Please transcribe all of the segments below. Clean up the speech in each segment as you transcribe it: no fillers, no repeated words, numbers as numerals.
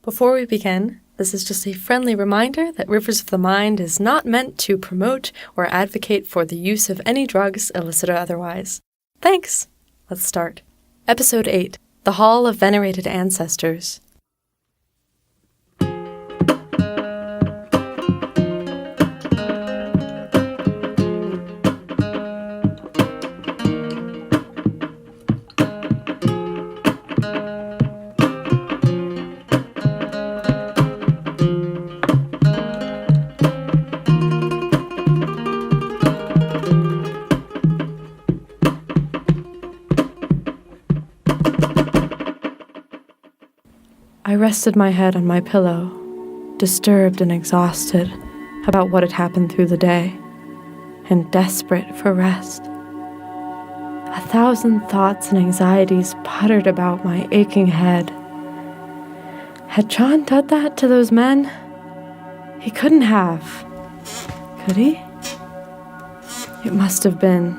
Before we begin, this is just a friendly reminder that Rivers of the Mind is not meant to promote or advocate for the use of any drugs, illicit or otherwise. Thanks! Let's start. Episode 8, The Hall of Venerated Ancestors. I rested my head on my pillow, disturbed and exhausted about what had happened through the day, and desperate for rest. 1,000 thoughts and anxieties puttered about my aching head. Had John done that to those men? He couldn't have. Could he? It must have been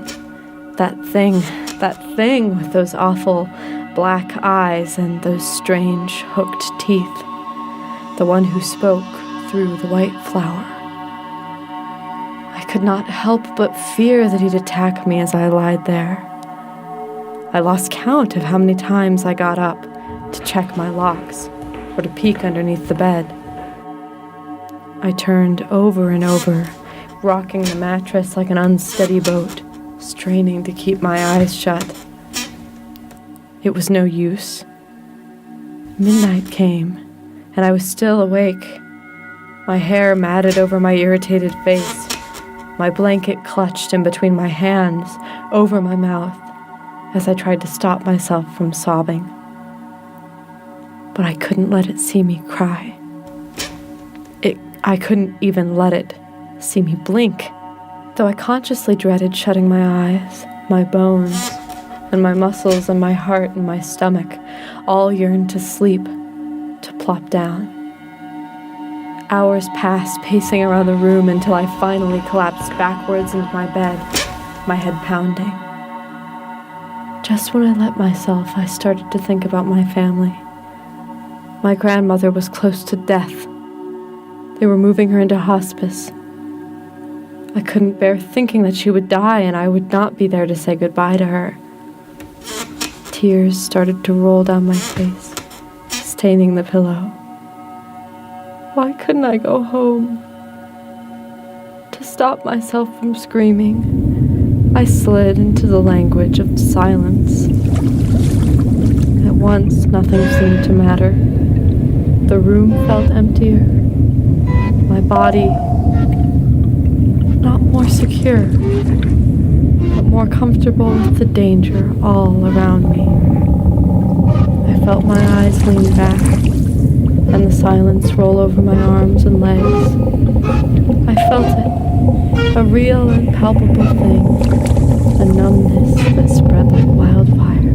that thing with those awful black eyes and those strange hooked teeth, the one who spoke through the white flower. I could not help but fear that he'd attack me as I lied there. I lost count of how many times I got up to check my locks or to peek underneath the bed. I turned over and over, rocking the mattress like an unsteady boat, straining to keep my eyes shut. It was no use. Midnight came, and I was still awake. My hair matted over my irritated face, my blanket clutched in between my hands, over my mouth, as I tried to stop myself from sobbing. But I couldn't let it see me cry. I couldn't even let it see me blink, though I consciously dreaded shutting my eyes, my bones, and my muscles and my heart and my stomach all yearned to sleep, to plop down. Hours passed pacing around the room until I finally collapsed backwards into my bed, my head pounding. Just when I let myself, I started to think about my family. My grandmother was close to death. They were moving her into hospice. I couldn't bear thinking that she would die and I would not be there to say goodbye to her. Tears started to roll down my face, staining the pillow. Why couldn't I go home? To stop myself from screaming, I slid into the language of silence. At once, nothing seemed to matter. The room felt emptier. My body, not more secure, but more comfortable with the danger all around me. I felt my eyes lean back, and the silence roll over my arms and legs. I felt it, a real and palpable thing, a numbness that spread like wildfire.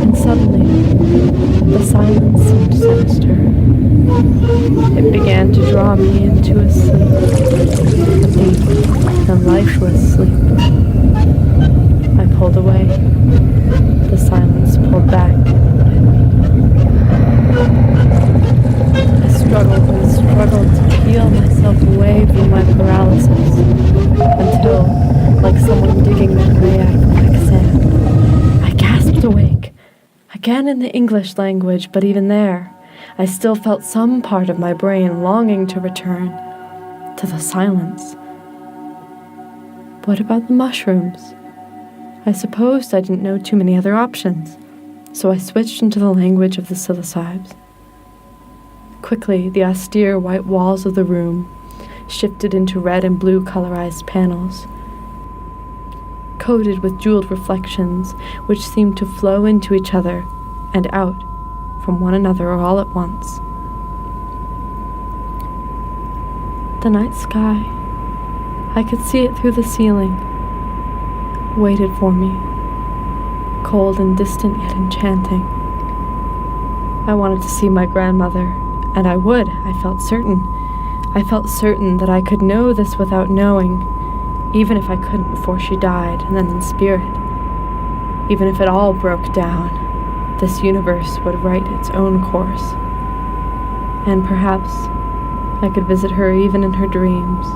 And suddenly, the silence seemed sinister. It began to draw me into a sleep, a deep and lifeless sleep. I pulled away. The silence pulled back. I struggled and struggled to peel myself away from my paralysis until, like someone digging their way out of quicksand, I gasped awake, again in the English language, but even there, I still felt some part of my brain longing to return to the silence. What about the mushrooms? I supposed I didn't know too many other options, so I switched into the language of the psilocybes. Quickly, the austere white walls of the room shifted into red and blue colorized panels, coated with jeweled reflections which seemed to flow into each other and out from one another all at once. The night sky, I could see it through the ceiling, waited for me, cold and distant yet enchanting. I wanted to see my grandmother, and I would, I felt certain. I felt certain that I could know this without knowing, even if I couldn't before she died, and then in spirit. Even if it all broke down, this universe would write its own course. and perhaps I could visit her even in her dreams,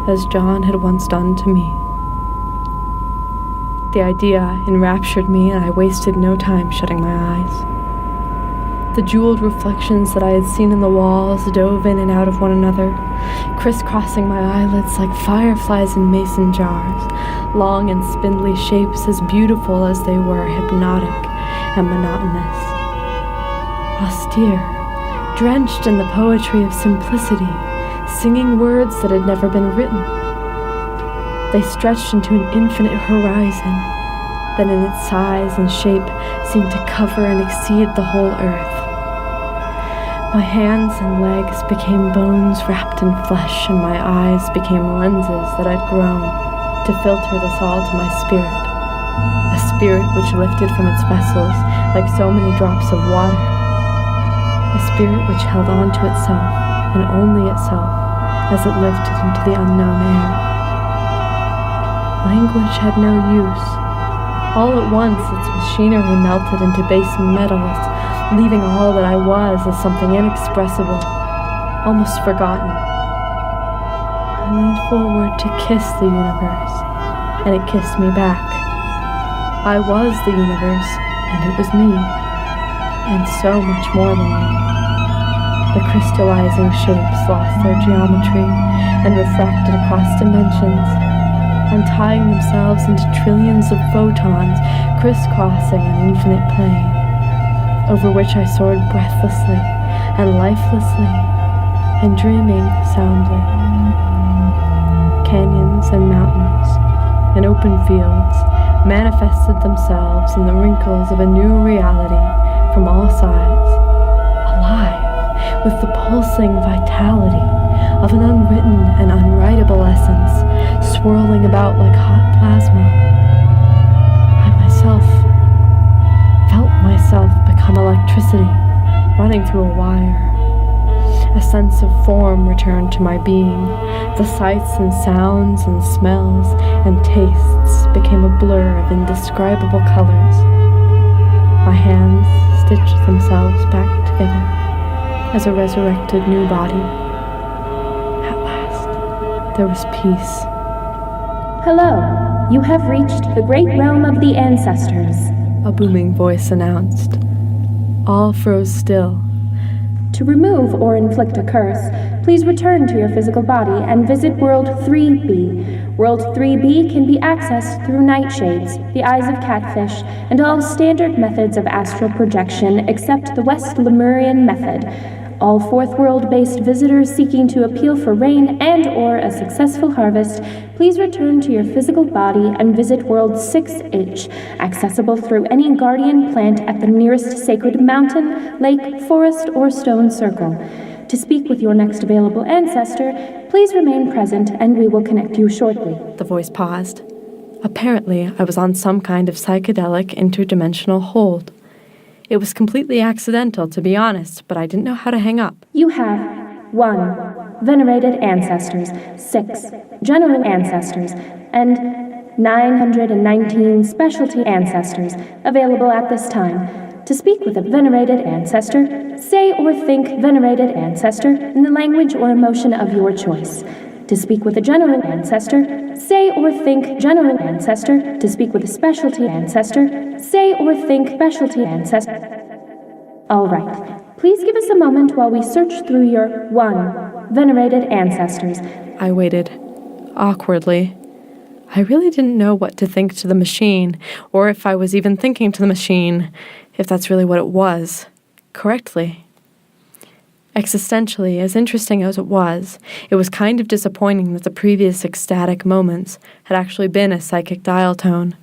as John had once done to me. The idea enraptured me, and I wasted no time shutting my eyes. The jeweled reflections that I had seen in the walls dove in and out of one another, crisscrossing my eyelids like fireflies in mason jars, long and spindly shapes as beautiful as they were hypnotic and monotonous. Austere, drenched in the poetry of simplicity, singing words that had never been written. They stretched into an infinite horizon that in its size and shape seemed to cover and exceed the whole earth. My hands and legs became bones wrapped in flesh, and my eyes became lenses that had grown to filter this all to my spirit, a spirit which lifted from its vessels like so many drops of water, a spirit which held on to itself and only itself as it lifted into the unknown air. Language had no use. All at once, its machinery melted into base metals, leaving all that I was as something inexpressible, almost forgotten. I leaned forward to kiss the universe, and it kissed me back. I was the universe, and it was me, and so much more than me. The crystallizing shapes lost their geometry and refracted across dimensions, untying themselves into trillions of photons, crisscrossing an infinite plane, over which I soared breathlessly and lifelessly and dreaming soundly. Canyons and mountains and open fields manifested themselves in the wrinkles of a new reality from all sides, alive with the pulsing vitality of an unwritten and unwritable essence, swirling about like hot plasma. I myself felt myself become electricity running through a wire. A sense of form returned to my being. The sights and sounds and smells and tastes became a blur of indescribable colors. My hands stitched themselves back together as a resurrected new body. At last, there was peace. Hello, you have reached the great realm of the Ancestors, a booming voice announced. All froze still. To remove or inflict a curse, please return to your physical body and visit World 3B. World 3B can be accessed through nightshades, the eyes of catfish, and all standard methods of astral projection except the West Lemurian method. All Fourth World-based visitors seeking to appeal for rain and/or a successful harvest, please return to your physical body and visit World 6H, accessible through any guardian plant at the nearest sacred mountain, lake, forest, or stone circle. To speak with your next available ancestor, please remain present and we will connect you shortly. The voice paused. Apparently, I was on some kind of psychedelic interdimensional hold. It was completely accidental, to be honest, but I didn't know how to hang up. You have 1. Venerated Ancestors, 6. General Ancestors, and 919 Specialty Ancestors available at this time. To speak with a venerated ancestor, say or think venerated ancestor in the language or emotion of your choice. To speak with a general ancestor, say or think general ancestor. To speak with a specialty ancestor, say or think specialty ancestor. All right. Please give us a moment while we search through your 1. Venerated ancestors. I waited, awkwardly. I really didn't know what to think to the machine, or if I was even thinking to the machine, if that's really what it was, correctly. Existentially, as interesting as it was kind of disappointing that the previous ecstatic moments had actually been a psychic dial tone.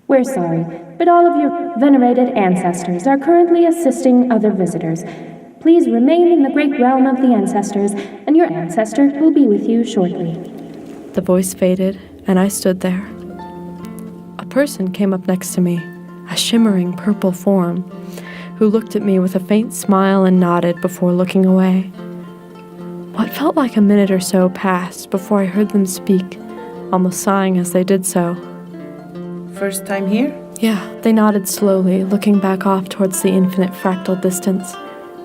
We're sorry, but all of your venerated ancestors are currently assisting other visitors. Please remain in the great realm of the Ancestors, and your ancestor will be with you shortly. The voice faded, and I stood there. A person came up next to me, a shimmering purple form, who looked at me with a faint smile and nodded before looking away. What felt like a minute or so passed before I heard them speak, almost sighing as they did so. First time here? Yeah, they nodded slowly, looking back off towards the infinite fractal distance.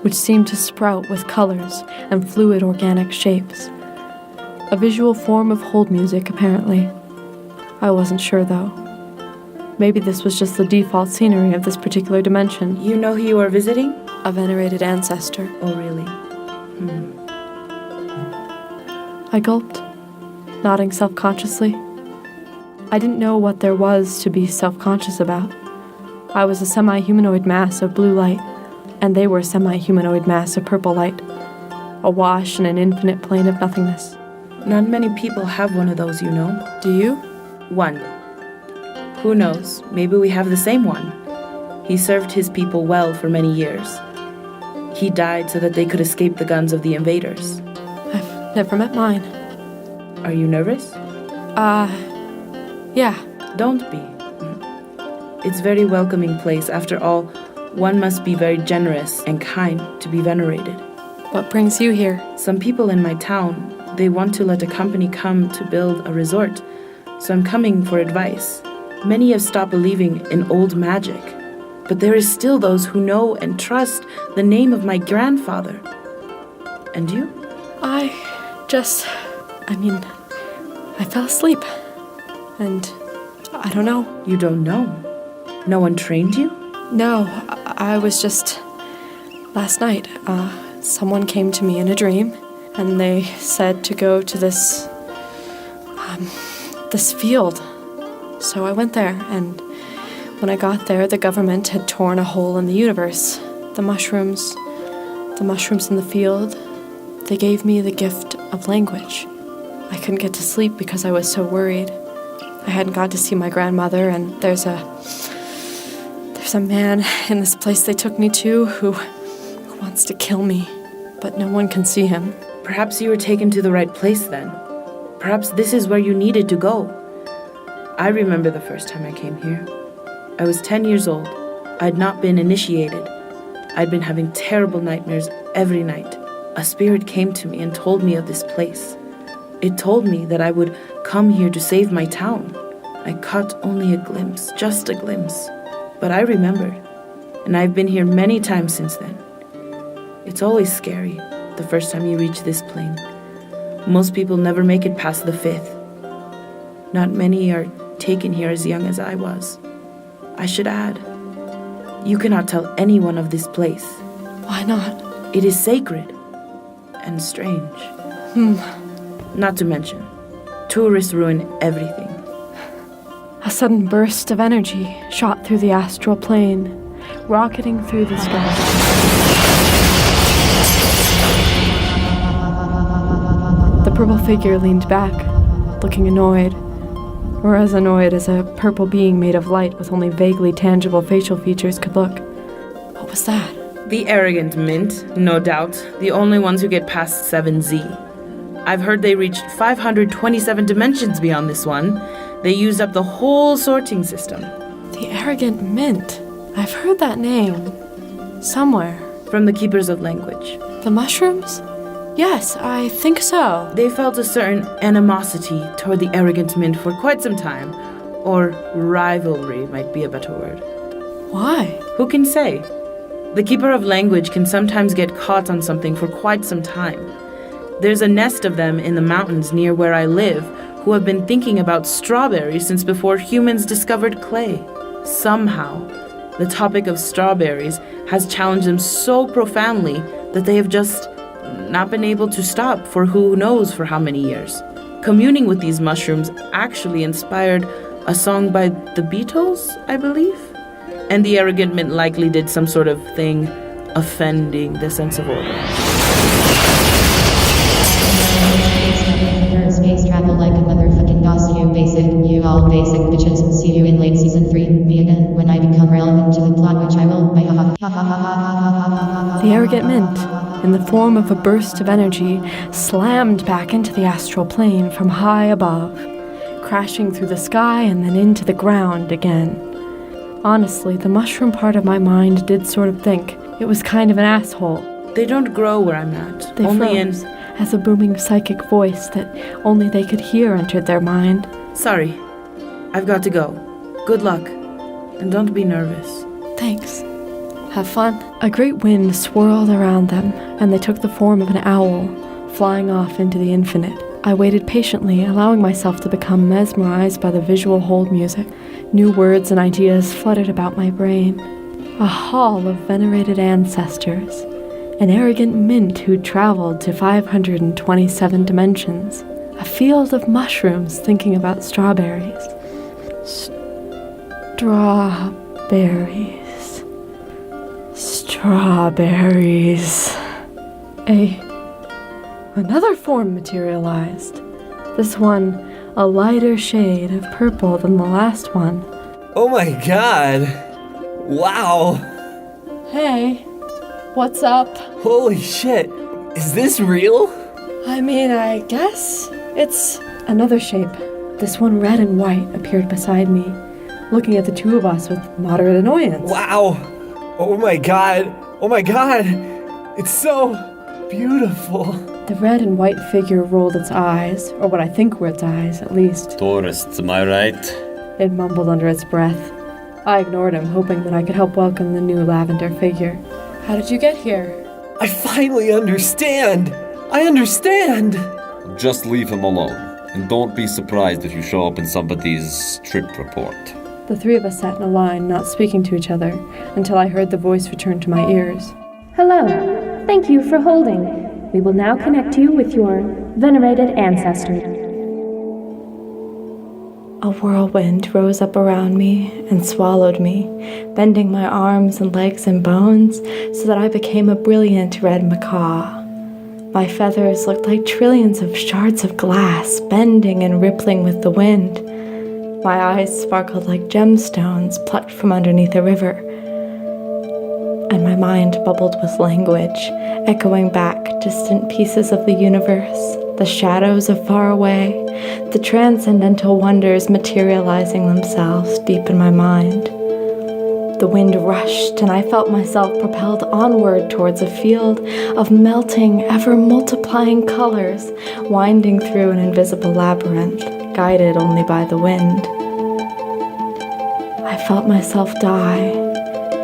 which seemed to sprout with colors and fluid organic shapes. A visual form of hold music, apparently. I wasn't sure, though. Maybe this was just the default scenery of this particular dimension. You know who you are visiting? A venerated ancestor. Oh, really? I gulped, nodding self-consciously. I didn't know what there was to be self-conscious about. I was a semi-humanoid mass of blue light, and they were a semi-humanoid mass of purple light, awash in an infinite plane of nothingness. Not many people have one of those, you know. Do you? One. Who knows? Maybe we have the same one. He served his people well for many years. He died so that they could escape the guns of the invaders. I've never met mine. Are you nervous? Yeah. Don't be. It's a very welcoming place. After all, one must be very generous and kind to be venerated. What brings you here? Some people in my town, they want to let a company come to build a resort, so I'm coming for advice. Many have stopped believing in old magic, but there is still those who know and trust the name of my grandfather. And you? I fell asleep. And I don't know. You don't know? No one trained you? No, I was just... Last night, someone came to me in a dream, and they said to go to this field. So I went there, and when I got there, the government had torn a hole in the universe. The mushrooms in the field, they gave me the gift of language. I couldn't get to sleep because I was so worried. I hadn't got to see my grandmother, and there's a man in this place they took me to who wants to kill me, but no one can see him. Perhaps you were taken to the right place then. Perhaps this is where you needed to go. I remember the first time I came here. I was 10 years old. I'd not been initiated. I'd been having terrible nightmares every night. A spirit came to me and told me of this place. It told me that I would come here to save my town. I caught only a glimpse, just a glimpse. But I remembered, and I've been here many times since then. It's always scary, the first time you reach this plane. Most people never make it past the 5th. Not many are taken here as young as I was. I should add, you cannot tell anyone of this place. Why not? It is sacred and strange. Not to mention, tourists ruin everything. A sudden burst of energy shot through the astral plane, rocketing through the sky. The purple figure leaned back, looking annoyed, or as annoyed as a purple being made of light with only vaguely tangible facial features could look. What was that? The arrogant mint, no doubt, the only ones who get past 7Z. I've heard they reached 527 dimensions beyond this one. They used up the whole sorting system. The Arrogant Mint. I've heard that name. Somewhere. From the Keepers of Language. The mushrooms? Yes, I think so. They felt a certain animosity toward the Arrogant Mint for quite some time. Or rivalry might be a better word. Why? Who can say? The Keeper of Language can sometimes get caught on something for quite some time. There's a nest of them in the mountains near where I live who have been thinking about strawberries since before humans discovered clay. Somehow, the topic of strawberries has challenged them so profoundly that they have just not been able to stop for who knows for how many years. Communing with these mushrooms actually inspired a song by the Beatles, I believe? And the Arrogant Mint likely did some sort of thing offending the sense of order. Space travel like a motherfucking DOS, you all basic bitches. See you in late season 3, me again, when I become relevant to the plot, which I will. The Arrogant Mint, in the form of a burst of energy, slammed back into the astral plane from high above, crashing through the sky and then into the ground again. Honestly, the mushroom part of my mind did sort of think it was kind of an asshole. They don't grow where I'm at. They froze as a booming psychic voice that only they could hear entered their mind. Sorry, I've got to go. Good luck, and don't be nervous. Thanks. Have fun. A great wind swirled around them, and they took the form of an owl, flying off into the infinite. I waited patiently, allowing myself to become mesmerized by the visual hold music. New words and ideas flooded about my brain. A hall of venerated ancestors. An arrogant mint who'd traveled to 527 dimensions. A field of mushrooms thinking about strawberries. Strawberries. Another form materialized. This one, a lighter shade of purple than the last one. Oh my god! Wow! Hey, what's up? Holy shit! Is this real? I mean, I guess it's another shape. This one, red and white, appeared beside me, looking at the two of us with moderate annoyance. Wow! Oh my god! Oh my god! It's so beautiful. The red and white figure rolled its eyes, or what I think were its eyes, at least. Tourists, am I right? It mumbled under its breath. I ignored him, hoping that I could help welcome the new lavender figure. How did you get here? I finally understand! I understand! Just leave him alone, and don't be surprised if you show up in somebody's trip report. The three of us sat in a line, not speaking to each other, until I heard the voice return to my ears. Hello. Thank you for holding. We will now connect you with your venerated ancestor. A whirlwind rose up around me and swallowed me, bending my arms and legs and bones so that I became a brilliant red macaw. My feathers looked like trillions of shards of glass, bending and rippling with the wind. My eyes sparkled like gemstones plucked from underneath a river. And my mind bubbled with language, echoing back distant pieces of the universe, the shadows of far away, the transcendental wonders materializing themselves deep in my mind. The wind rushed, and I felt myself propelled onward towards a field of melting, ever-multiplying colors, winding through an invisible labyrinth, guided only by the wind. I felt myself die,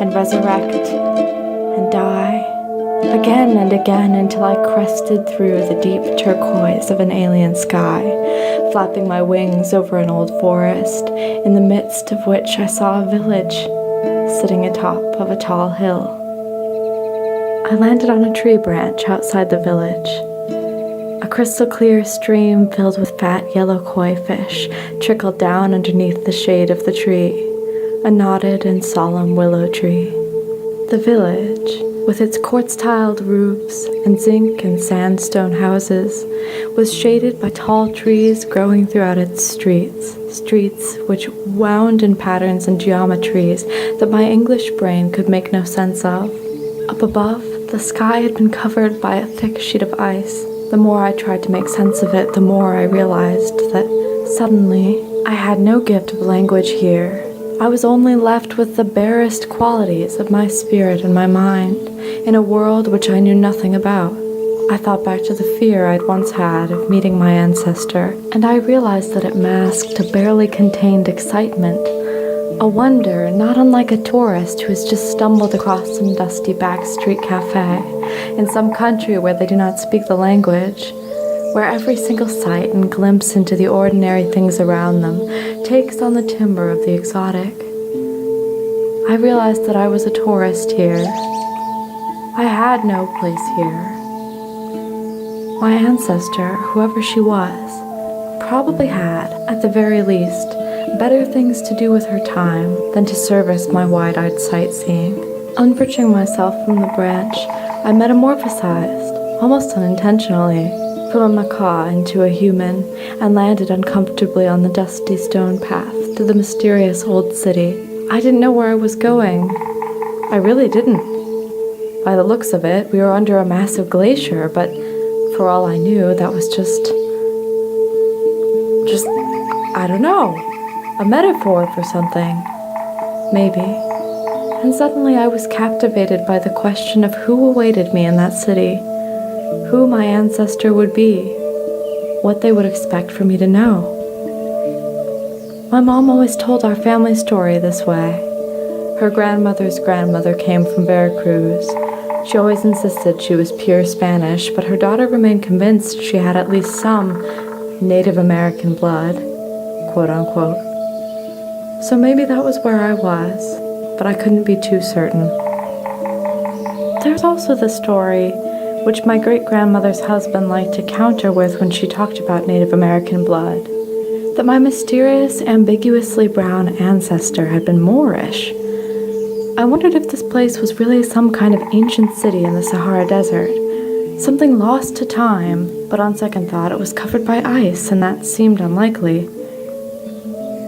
and resurrect, and die, again and again until I crested through the deep turquoise of an alien sky, flapping my wings over an old forest, in the midst of which I saw a village, sitting atop of a tall hill. I landed on a tree branch outside the village. A crystal clear stream filled with fat yellow koi fish trickled down underneath the shade of the tree, a knotted and solemn willow tree. The village, with its quartz-tiled roofs and zinc and sandstone houses, was shaded by tall trees growing throughout its streets which wound in patterns and geometries that my English brain could make no sense of. Up above, the sky had been covered by a thick sheet of ice. The more I tried to make sense of it, the more I realized that, suddenly, I had no gift of language here. I was only left with the barest qualities of my spirit and my mind, in a world which I knew nothing about. I thought back to the fear I'd once had of meeting my ancestor, and I realized that it masked a barely contained excitement, a wonder not unlike a tourist who has just stumbled across some dusty backstreet cafe in some country where they do not speak the language, where every single sight and glimpse into the ordinary things around them takes on the timbre of the exotic. I realized that I was a tourist here. I had no place here. My ancestor, whoever she was, probably had, at the very least, better things to do with her time than to service my wide-eyed sightseeing. Unperching myself from the branch, I metamorphosized, almost unintentionally, from a macaw into a human, and landed uncomfortably on the dusty stone path to the mysterious old city. I didn't know where I was going. I really didn't. By the looks of it, we were under a massive glacier, but for all I knew, that was just, I don't know, a metaphor for something. Maybe. And suddenly I was captivated by the question of who awaited me in that city, who my ancestor would be, what they would expect for me to know. My mom always told our family story this way. Her grandmother's grandmother came from Veracruz. She always insisted she was pure Spanish, but her daughter remained convinced she had at least some Native American blood, quote unquote. So maybe that was where I was, but I couldn't be too certain. There's also the story, which my great-grandmother's husband liked to counter with when she talked about Native American blood, that my mysterious, ambiguously brown ancestor had been Moorish. I wondered if this place was really some kind of ancient city in the Sahara Desert, something lost to time, but on second thought it was covered by ice, and that seemed unlikely.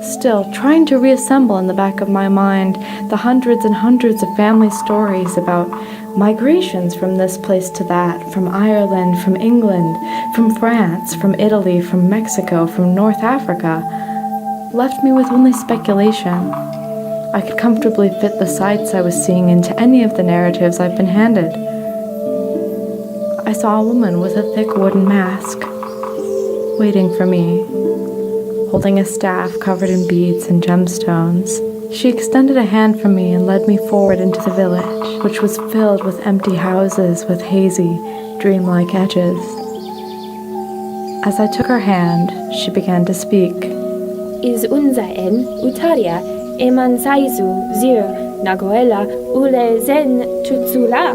Still, trying to reassemble in the back of my mind the hundreds and hundreds of family stories about migrations from this place to that, from Ireland, from England, from France, from Italy, from Mexico, from North Africa, left me with only speculation. I could comfortably fit the sights I was seeing into any of the narratives I've been handed. I saw a woman with a thick wooden mask, waiting for me, holding a staff covered in beads and gemstones. She extended a hand from me and led me forward into the village, which was filled with empty houses with hazy, dreamlike edges. As I took her hand, she began to speak. Is unzaen utaria eman saizu zir nagoela ule zen tutsula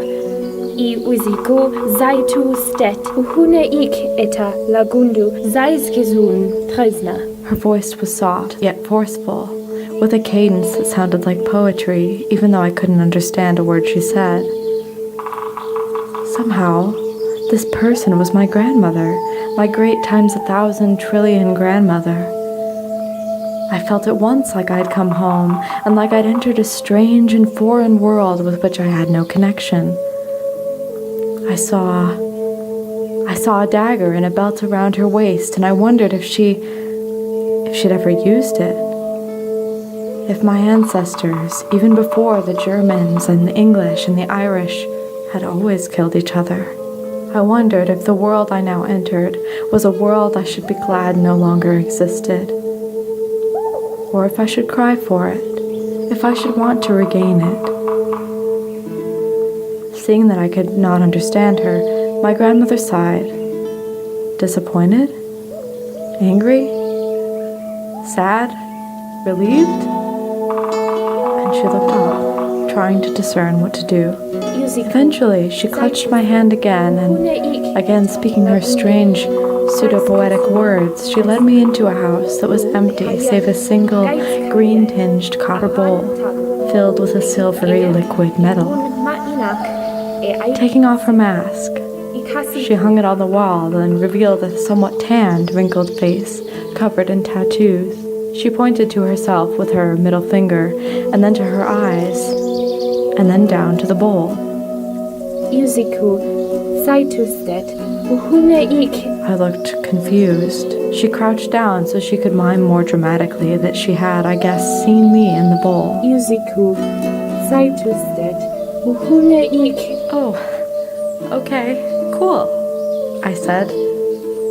I uziku zaitu stet uhune ik eta lagundu zaizkizun tresna. Her voice was soft, yet forceful, with a cadence that sounded like poetry, even though I couldn't understand a word she said. Somehow, this person was my grandmother, my great times 1,000 trillion grandmother. I felt at once like I'd come home, and like I'd entered a strange and foreign world with which I had no connection. I saw a dagger in a belt around her waist, and I wondered if she'd ever used it. If my ancestors, even before the Germans and the English and the Irish, had always killed each other. I wondered if the world I now entered was a world I should be glad no longer existed. Or if I should cry for it, if I should want to regain it. Seeing that I could not understand her, my grandmother sighed. Disappointed? Angry? Sad? Relieved? And she looked off, trying to discern what to do. Eventually, she clutched my hand again, and again speaking her strange, pseudo-poetic words, she led me into a house that was empty save a single green-tinged copper bowl filled with a silvery liquid metal. Taking off her mask, she hung it on the wall and revealed a somewhat tanned, wrinkled face covered in tattoos. She pointed to herself with her middle finger, and then to her eyes, and then down to the bowl. I looked confused. She crouched down so she could mime more dramatically that she had, I guess, seen me in the bowl. Oh, okay, cool, I said,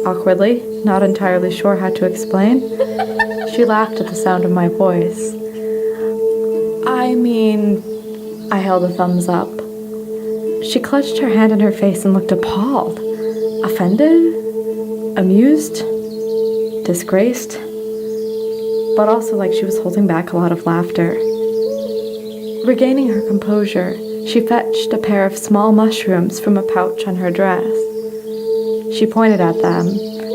awkwardly, not entirely sure how to explain. She laughed at the sound of my voice. I held a thumbs up. She clutched her hand in her face and looked appalled, offended, amused, disgraced, but also like she was holding back a lot of laughter. Regaining her composure, she fetched a pair of small mushrooms from a pouch on her dress. She pointed at them,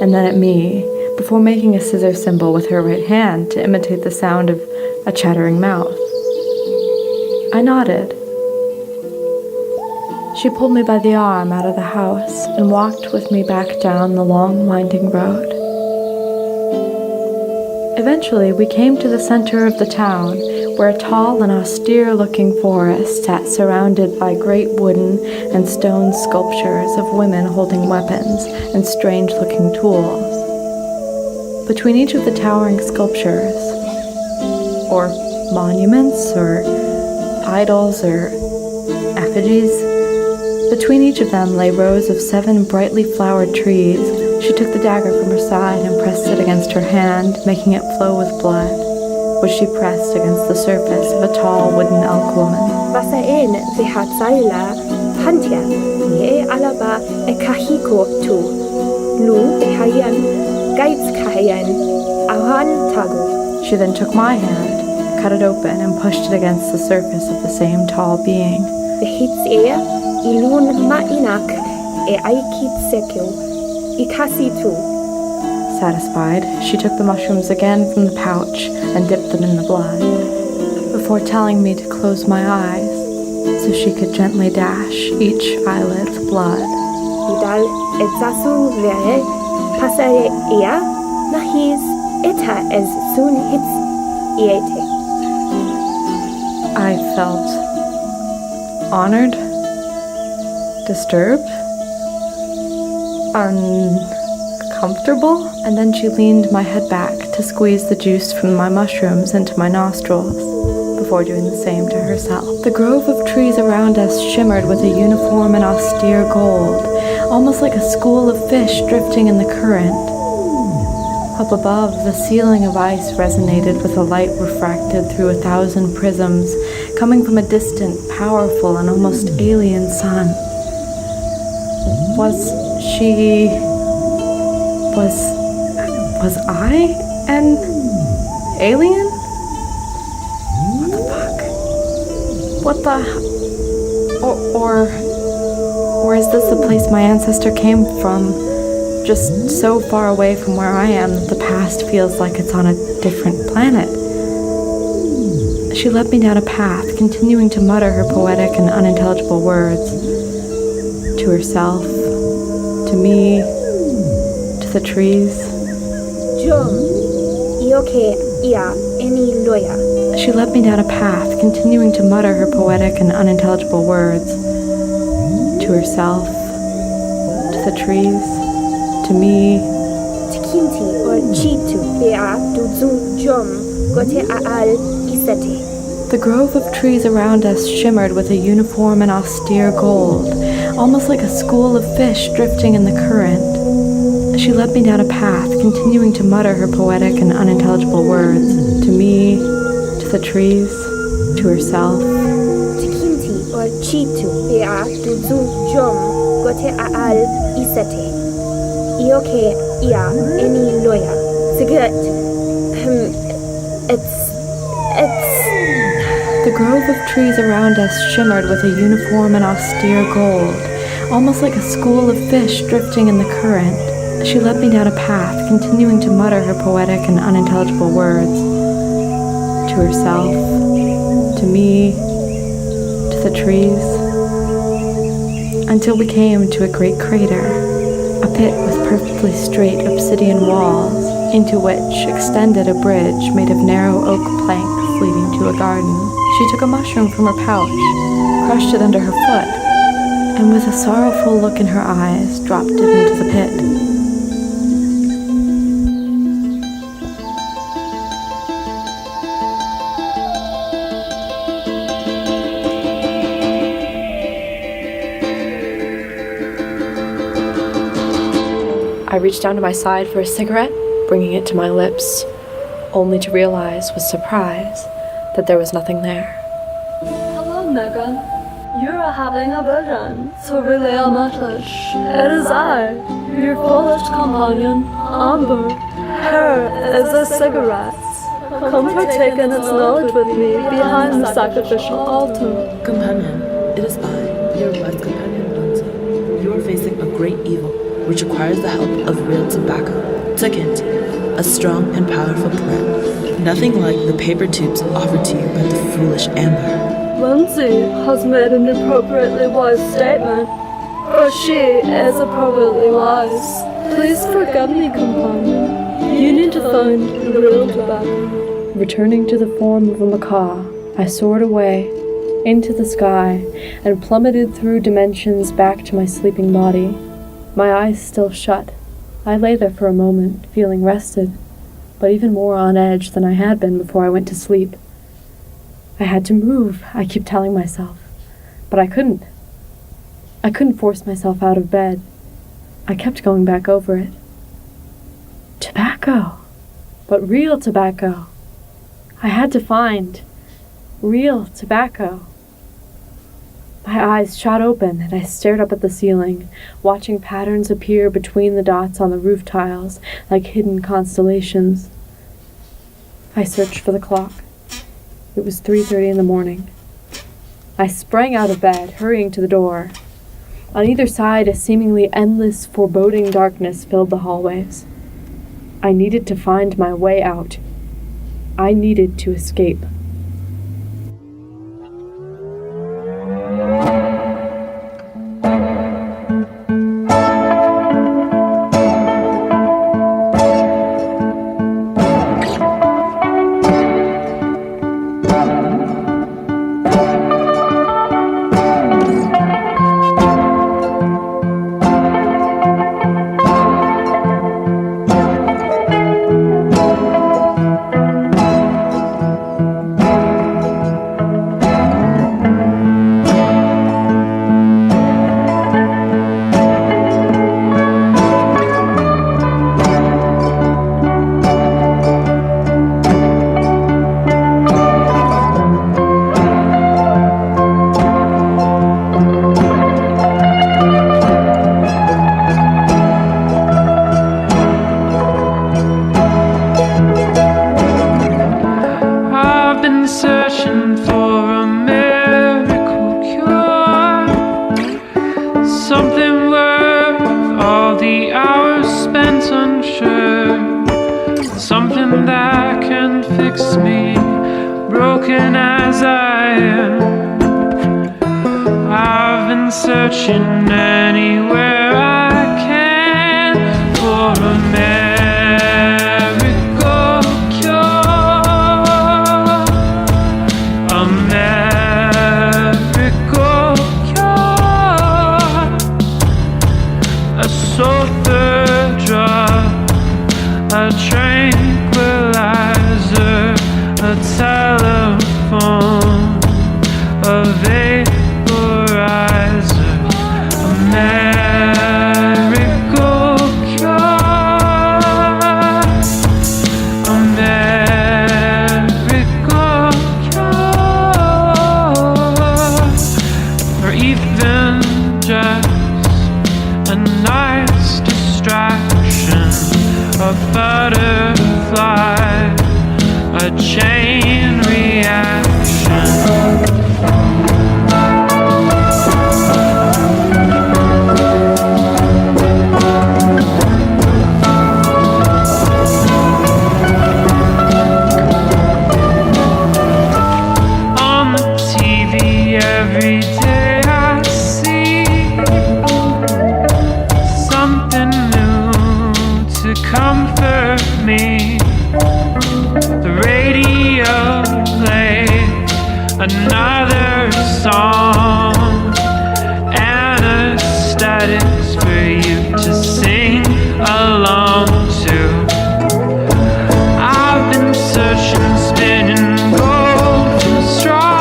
and then at me, before making a scissor symbol with her right hand to imitate the sound of a chattering mouth. I nodded. She pulled me by the arm out of the house and walked with me back down the long, winding road. Eventually, we came to the center of the town, where a tall and austere-looking forest sat surrounded by great wooden and stone sculptures of women holding weapons and strange-looking tools. Between each of the towering sculptures, or monuments, or idols, or effigies, between each of them lay rows of 7 brightly flowered trees. She took the dagger from her side and pressed it against her hand, making it flow with blood, which she pressed against the surface of a tall wooden elk woman. Vasaen vihatsaila hantia nie alaba ekahiko tu. Lu behayan gaits kahayan ahan tagu. She then took my hand, cut it open, and pushed it against the surface of the same tall being. Vihitse ilun mainak e aikitsekyo ikasitu. Satisfied, she took the mushrooms again from the pouch and dipped them in the blood, before telling me to close my eyes so she could gently dash each eyelid with blood. Idal etzasu vere pasare ea nahis eta ez sun hits iete. I felt honored, disturbed, uncomfortable, and then she leaned my head back to squeeze the juice from my mushrooms into my nostrils, before doing the same to herself. The grove of trees around us shimmered with a uniform and austere gold, almost like a school of fish drifting in the current. Up above, the ceiling of ice resonated with a light refracted through 1,000 prisms, coming from a distant, powerful, and almost alien sun. Was I an alien? What the fuck? What the... Or is this the place my ancestor came from? Just so far away from where I am that the past feels like it's on a different planet. She led me down a path, continuing to mutter her poetic and unintelligible words. To herself, to me, to the trees. Jum, ioke ia eni loya. She led me down a path, continuing to mutter her poetic and unintelligible words. To herself, to the trees, to me. Tikinti or chitu bea duzu jum gote aal isete. The grove of trees around us shimmered with a uniform and austere gold, almost like a school of fish drifting in the current. She led me down a path, continuing to mutter her poetic and unintelligible words. To me, to the trees, to herself. Tikinti or chitu bea duzu jum gote aal isete. Ioke ia eni loya. Sigat. It's... The grove of trees around us shimmered with a uniform and austere gold, almost like a school of fish drifting in the current. She led me down a path, continuing to mutter her poetic and unintelligible words. To herself, to me, to the trees, until we came to a great crater, a pit with perfectly straight obsidian walls, into which extended a bridge made of narrow oak planks leading to a garden. She took a mushroom from her pouch, crushed it under her foot, and with a sorrowful look in her eyes, dropped it into the pit. I reached down to my side for a cigarette, bringing it to my lips, only to realize with surprise that there was nothing there. Hello, Meagan. You're having a vision, so relay a message. It is I, your foolish companion, Amber. Here is a cigarette. Come partake in its knowledge with me behind the sacrificial altar. Companion, it is I, your wise companion, Lindsey. You are facing a great evil, which requires the help of real tobacco. Second, a strong and powerful plant. Nothing like the paper tubes offered to you by the foolish Amber. Lindsey has made an appropriately wise statement, for she is appropriately wise. Please forgive me, companion. You need to find the real tobacco. Returning to the form of a macaw, I soared away into the sky and plummeted through dimensions back to my sleeping body. My eyes still shut, I lay there for a moment, feeling rested, but even more on edge than I had been before I went to sleep. I had to move, I keep telling myself, but I couldn't. I couldn't force myself out of bed. I kept going back over it. Tobacco, but real tobacco. I had to find real tobacco. My eyes shot open and I stared up at the ceiling, watching patterns appear between the dots on the roof tiles like hidden constellations. I searched for the clock. It was 3:30 in the morning. I sprang out of bed, hurrying to the door. On either side, a seemingly endless, foreboding darkness filled the hallways. I needed to find my way out. I needed to escape. Searching anywhere I can for a miracle cure, a miracle cure, a sulfur drug, a tranquilizer, a telephone, a vaporizer. Miracle cure, a miracle cure, or even just a nice distraction, a butterfly, a chain reaction. Every day I see something new to comfort me. The radio plays another song, anesthetics for you to sing along to. I've been searching, spinning gold and straw.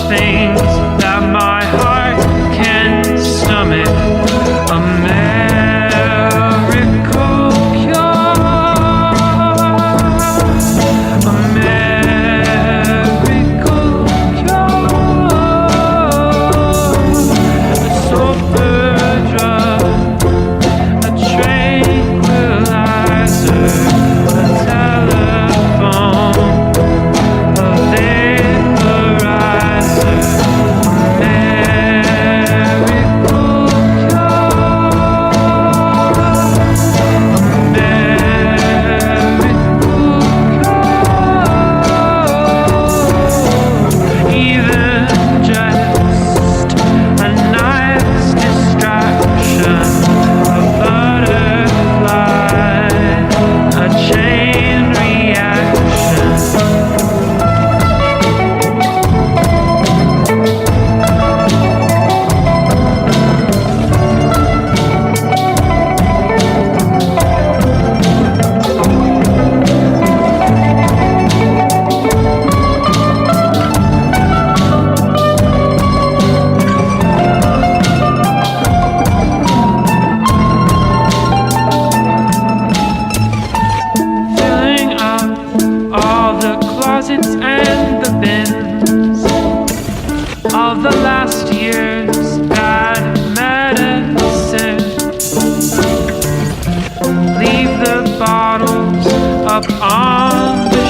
Things that my heart can stomach. in the bins. All the last year's bad medicine. Leave the bottles up on the